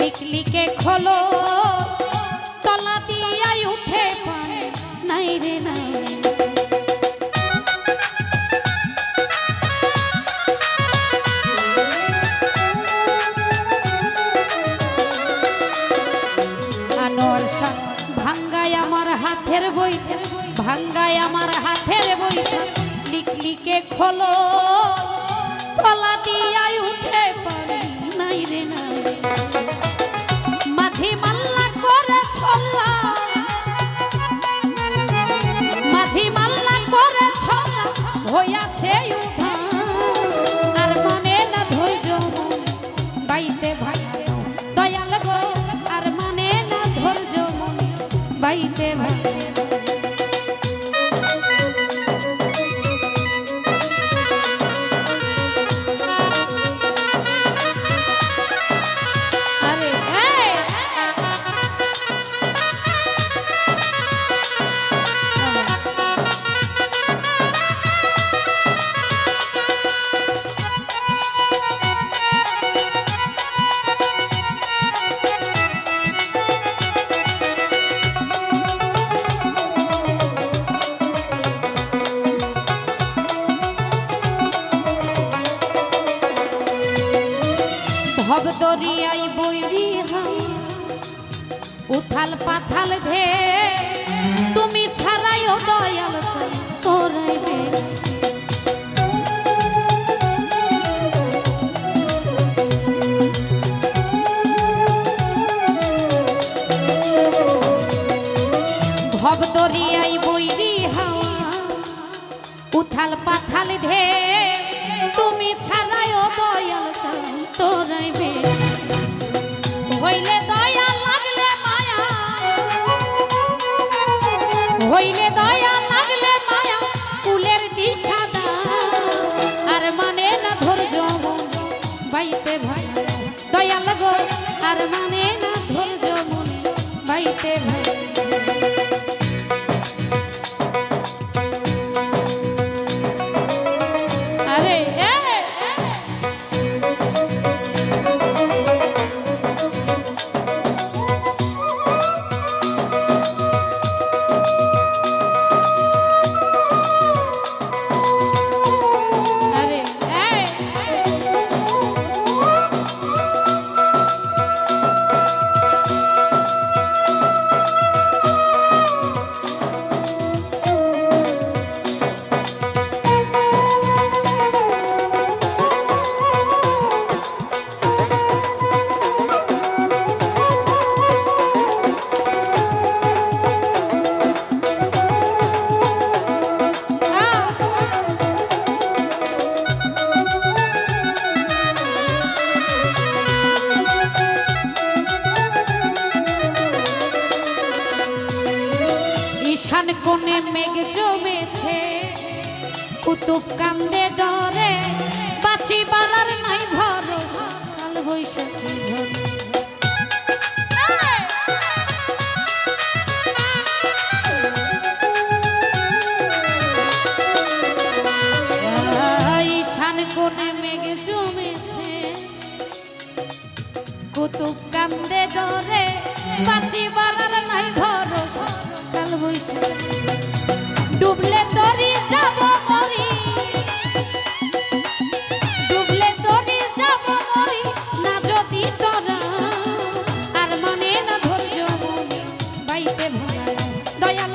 लिखली के खोलो तला दिया उठे पाए नहीं रे नहीं भांगाय आमार हाथेर बইটা भांगाय आमार हाथेर बইটা लिखली के खोलो तला दिया उठे पारे নাই रे নাই माझी माल्ला करे छल्ला माझी माल्ला करे छल्ला হইয়াছে উঠা আর মনে না ধৈর্য বাইতে ভাই দয়াল গো আর মনে না ধৈর্য বাইতে ভাই भव दरियाई बइरी उथाल पाथाल भे तुमी छाड़ाइओ दयाल चाই তোরাইবে भव दरियाई बइरी उथाल पाथाल धे तुमी छाड़ाइओ दयाल चाই তোরাইবে হইলে দয়া লাগলে মায়া হইলে দয়া লাগলে মায়া কুলের দিশা দা আর মানে না ধৈর্য বাইতে ভাই দয়া লাগো আর মানে না ধৈর্য বাইতে ভাই ईशान कोने मेघ जमेছে কুতুব কান্দে ডরে বাঁচি বালার নাই ভরসা কাল বৈশাখী ঝড় ईशान कोने मेঘ জমেছে কুতুব কান্দে ডরে বাঁচি বালার নাই ভরসা কাল বৈশাখী ডুবলে তরি যাব মরি ডুবলে তরি যাব মরি না যদি তোরা আর মনে না ধৈর্য বাইতে ভাই দয়াল